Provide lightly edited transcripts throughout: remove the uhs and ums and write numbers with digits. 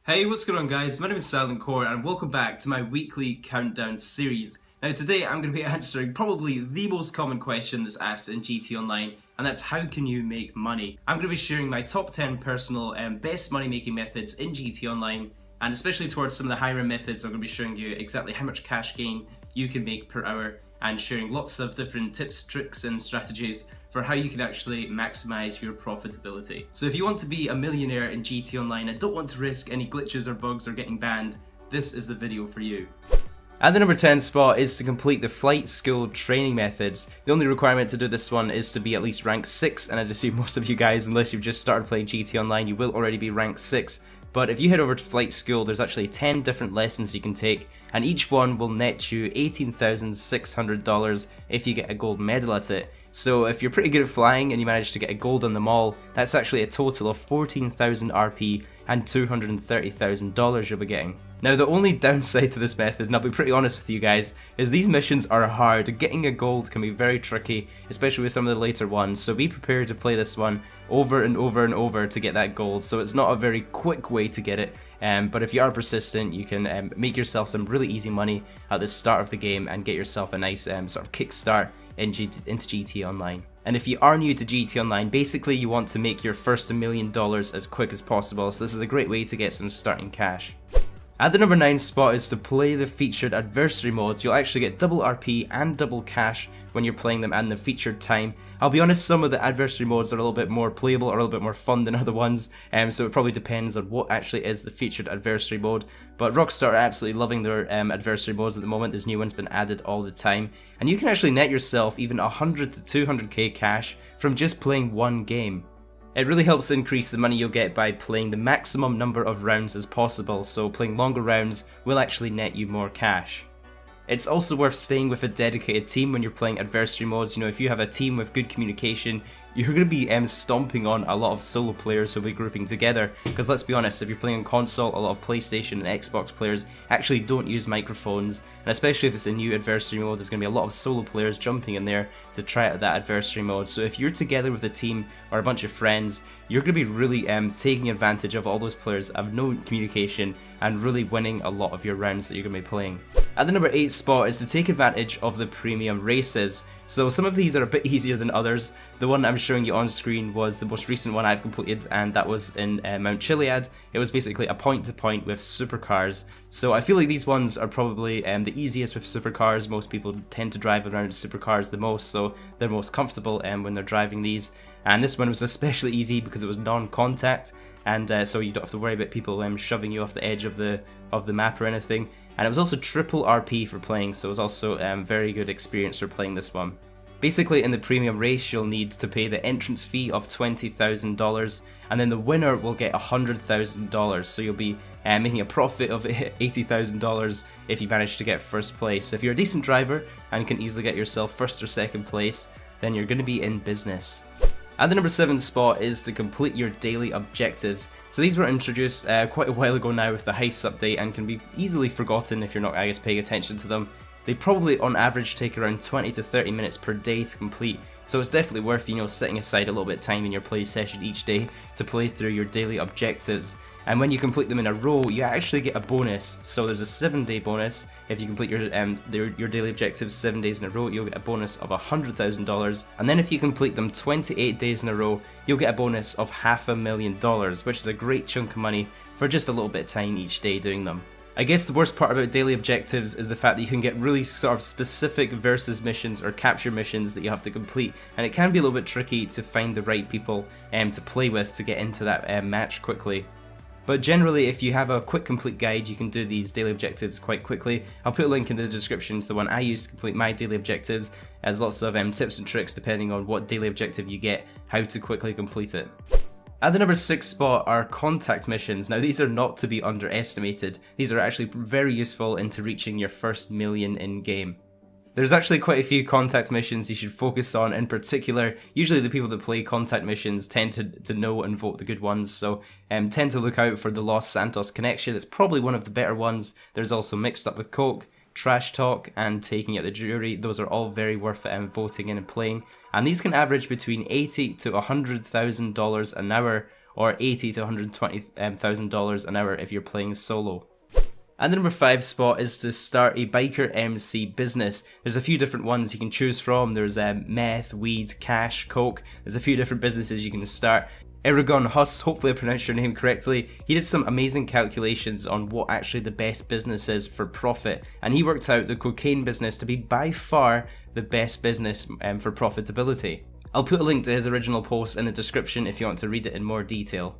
Hey, what's going on guys? My name is Silent Core and welcome back to my weekly countdown series. Now today I'm going to be answering probably the most common question that's asked in GT Online, and that's how can you make money? I'm going to be sharing my top 10 personal and best money making methods in GT Online, and especially towards some of the higher end methods I'm going to be showing you exactly how much cash gain you can make per hour and sharing lots of different tips, tricks and strategies for how you can actually maximize your profitability. So if you want to be a millionaire in GT Online and don't want to risk any glitches or bugs or getting banned, this is the video for you. At the number 10 spot is to complete the flight school training methods. The only requirement to do this one is to be at least rank 6, and I'd assume most of you guys, unless you've just started playing GT Online, you will already be rank 6. But if you head over to Flight School, there's actually 10 different lessons you can take, and each one will net you $18,600 if you get a gold medal at it. So if you're pretty good at flying and you manage to get a gold on them all, that's actually a total of 14,000 RP and $230,000 you'll be getting. Now the only downside to this method, and I'll be pretty honest with you guys, is these missions are hard. Getting a gold can be very tricky, especially with some of the later ones, so be prepared to play this one over and over and over to get that gold. So it's not a very quick way to get it, but if you are persistent, you can make yourself some really easy money at the start of the game and get yourself a nice sort of kickstart into GT Online. And if you are new to GT Online, basically you want to make your first $1 million as quick as possible, so this is a great way to get some starting cash. At the number 9 spot is to play the featured adversary modes. You'll actually get double RP and double cash when you're playing them and the featured time. I'll be honest, some of the adversary modes are a little bit more playable or a little bit more fun than other ones, so it probably depends on what actually is the featured adversary mode. But Rockstar are absolutely loving their adversary modes at the moment. There's new ones been added all the time, and you can actually net yourself even 100 to 200k cash from just playing one game. It really helps increase the money you'll get by playing the maximum number of rounds as possible, so playing longer rounds will actually net you more cash. It's also worth staying with a dedicated team when you're playing adversary modes. You know, if you have a team with good communication, you're going to be stomping on a lot of solo players who'll be grouping together, because let's be honest, if you're playing on console, a lot of PlayStation and Xbox players actually don't use microphones, and especially if it's a new adversary mode, there's going to be a lot of solo players jumping in there to try out that adversary mode. So if you're together with a team or a bunch of friends, you're going to be really taking advantage of all those players that have no communication and really winning a lot of your rounds that you're going to be playing. At the number 8 spot is to take advantage of the premium races. So some of these are a bit easier than others. The one I'm showing you on screen was the most recent one I've completed, and that was in Mount Chiliad. It was basically a point-to-point with supercars. So I feel like these ones are probably the easiest with supercars. Most people tend to drive around supercars the most, so they're most comfortable when they're driving these. And this one was especially easy because it was non-contact, and so you don't have to worry about people shoving you off the edge of the map or anything. And it was also triple RP for playing, so it was also very good experience for playing this one. Basically, in the premium race, you'll need to pay the entrance fee of $20,000, and then the winner will get $100,000. So you'll be making a profit of $80,000 if you manage to get first place. So if you're a decent driver and can easily get yourself first or second place, then you're going to be in business. At the number 7 spot is to complete your daily objectives. So these were introduced quite a while ago now with the heist update and can be easily forgotten if you're not, I guess, paying attention to them. They probably on average take around 20 to 30 minutes per day to complete, so it's definitely worth, you know, setting aside a little bit of time in your play session each day to play through your daily objectives. And when you complete them in a row, you actually get a bonus. So there's a 7-day bonus. If you complete your daily objectives 7 days in a row, you'll get a bonus of $100,000. And then if you complete them 28 days in a row, you'll get a bonus of $500,000, which is a great chunk of money for just a little bit of time each day doing them. I guess the worst part about daily objectives is the fact that you can get really sort of specific versus missions or capture missions that you have to complete, and it can be a little bit tricky to find the right people to play with to get into that match quickly. But generally, if you have a quick complete guide, you can do these daily objectives quite quickly. I'll put a link in the description to the one I use to complete my daily objectives, as lots of tips and tricks depending on what daily objective you get, how to quickly complete it. At the number 6 spot are contact missions. Now these are not to be underestimated. These are actually very useful into reaching your first million in game. There's actually quite a few contact missions you should focus on in particular. Usually the people that play contact missions tend to know and vote the good ones, so tend to look out for the Los Santos connection. It's probably one of the better ones. There's also Mixed Up with Coke, Trash Talk, and Taking Out the Jury. Those are all very worth voting in and playing, and these can average between $80,000 to $100,000 an hour or $80 to $120,000 an hour if you're playing solo. And the number 5 spot is to start a biker MC business. There's a few different ones you can choose from. There's meth, weed, cash, coke. There's a few different businesses you can start. Eragon Huss, hopefully I pronounced your name correctly, he did some amazing calculations on what actually the best business is for profit, and he worked out the cocaine business to be by far the best business for profitability. I'll put a link to his original post in the description if you want to read it in more detail.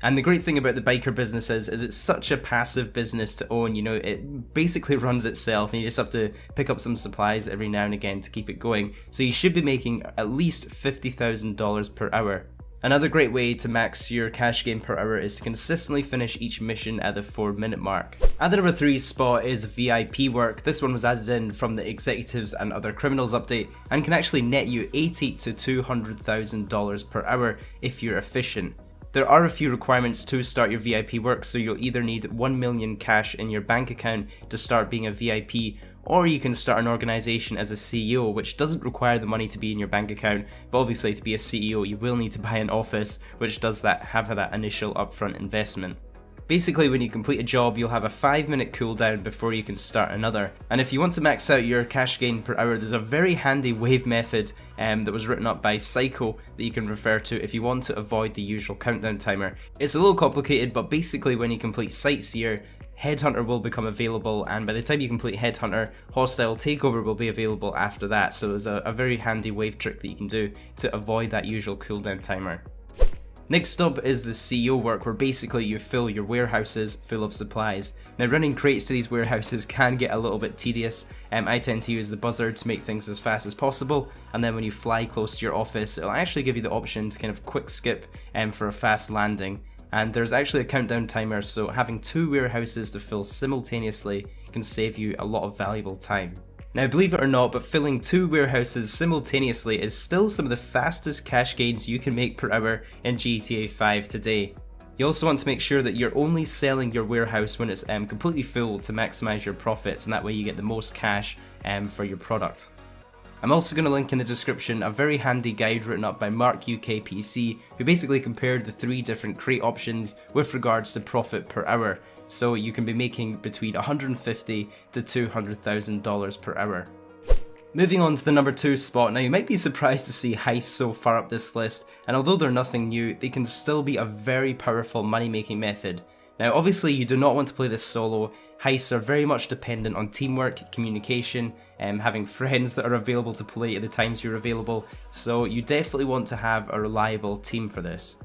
And the great thing about the biker business is it's such a passive business to own. You know, it basically runs itself and you just have to pick up some supplies every now and again to keep it going. So you should be making at least $50,000 per hour. Another great way to max your cash gain per hour is to consistently finish each mission at the 4-minute mark. At the number 3 spot is VIP work. This one was added in from the Executives and Other Criminals update and can actually net you $80,000 to $200,000 per hour if you're efficient. There are a few requirements to start your VIP work, so you'll either need 1 million cash in your bank account to start being a VIP, or you can start an organization as a CEO, which doesn't require the money to be in your bank account, but obviously to be a CEO you will need to buy an office, which does have that initial upfront investment. Basically, when you complete a job, you'll have a 5-minute cooldown before you can start another. And if you want to max out your cash gain per hour, there's a very handy wave method that was written up by Psycho that you can refer to if you want to avoid the usual countdown timer. It's a little complicated, but basically when you complete Sightseer, Headhunter will become available, and by the time you complete Headhunter, Hostile Takeover will be available after that, so there's a very handy wave trick that you can do to avoid that usual cooldown timer. Next up is the CEO work, where basically you fill your warehouses full of supplies. Now running crates to these warehouses can get a little bit tedious. I tend to use the buzzard to make things as fast as possible, and then when you fly close to your office, it'll actually give you the option to kind of quick skip for a fast landing. And there's actually a countdown timer, so having 2 warehouses to fill simultaneously can save you a lot of valuable time. Now believe it or not, but filling 2 warehouses simultaneously is still some of the fastest cash gains you can make per hour in GTA 5 today. You also want to make sure that you're only selling your warehouse when it's completely full to maximize your profits, and that way you get the most cash for your product. I'm also going to link in the description a very handy guide written up by Mark UKPC, who basically compared the 3 different crate options with regards to profit per hour. So you can be making between $150,000 to $200,000 per hour. Moving on to the number 2 spot. Now you might be surprised to see heists so far up this list, and although they're nothing new, they can still be a very powerful money making method. Now obviously you do not want to play this solo. Heists are very much dependent on teamwork, communication, having friends that are available to play at the times you're available, so you definitely want to have a reliable team for this.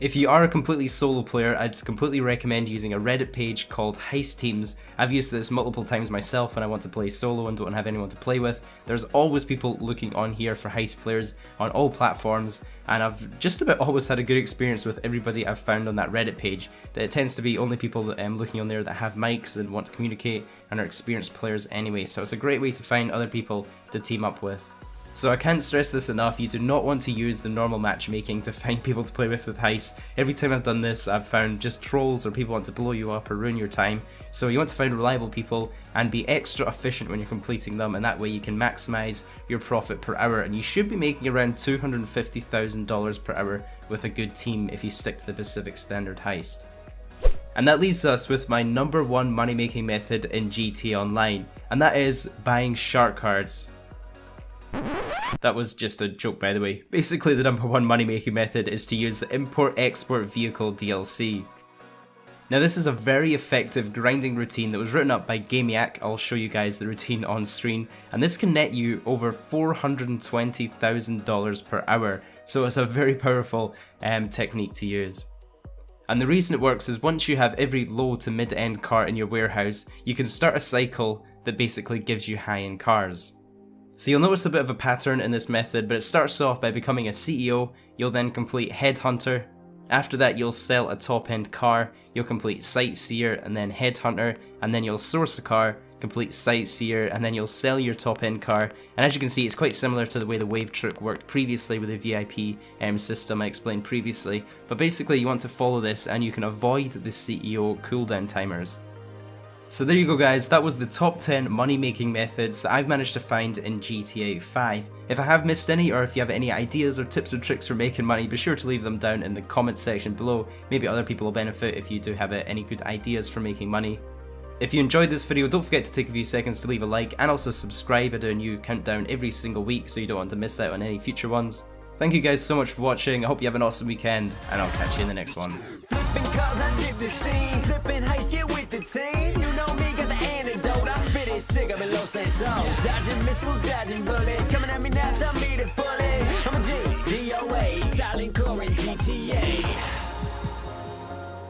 If you are a completely solo player, I'd completely recommend using a Reddit page called Heist Teams. I've used this multiple times myself when I want to play solo and don't have anyone to play with. There's always people looking on here for heist players on all platforms, and I've just about always had a good experience with everybody I've found on that Reddit page. It tends to be only people that looking on there that have mics and want to communicate and are experienced players anyway, so it's a great way to find other people to team up with. So I can't stress this enough, you do not want to use the normal matchmaking to find people to play with heists. Every time I've done this, I've found just trolls or people want to blow you up or ruin your time. So you want to find reliable people and be extra efficient when you're completing them, and that way you can maximize your profit per hour, and you should be making around $250,000 per hour with a good team if you stick to the Pacific Standard heist. And that leaves us with my number 1 money making method in GTA Online, and that is buying shark cards. That was just a joke, by the way. Basically, the number 1 money making method is to use the Import-Export Vehicle DLC. Now this is a very effective grinding routine that was written up by Gamiac. I'll show you guys the routine on screen, and this can net you over $420,000 per hour, so it's a very powerful technique to use. And the reason it works is once you have every low to mid-end car in your warehouse, you can start a cycle that basically gives you high-end cars. So you'll notice a bit of a pattern in this method, but it starts off by becoming a CEO, you'll then complete Headhunter, after that you'll sell a top-end car, you'll complete Sightseer and then Headhunter, and then you'll source a car, complete Sightseer, and then you'll sell your top-end car. And as you can see, it's quite similar to the way the wave trick worked previously with the VIP system I explained previously, but basically you want to follow this and you can avoid the CEO cooldown timers. So there you go guys, that was the top 10 money making methods that I've managed to find in GTA 5. If I have missed any, or if you have any ideas or tips or tricks for making money, be sure to leave them down in the comments section below. Maybe other people will benefit if you do have any good ideas for making money. If you enjoyed this video, don't forget to take a few seconds to leave a like and also subscribe. I do a new countdown every single week so you don't want to miss out on any future ones. Thank you guys so much for watching, I hope you have an awesome weekend, and I'll catch you in the next one. Flipping cars, I did the scene. Flipping heist, yeah, with the team. You know me, got the antidote. I spit it sick, I'm in Los Santos. Dodging missiles, dodging bullets. Coming at me now, tell me to bullet. I'm a G, DOA, silent core in GTA.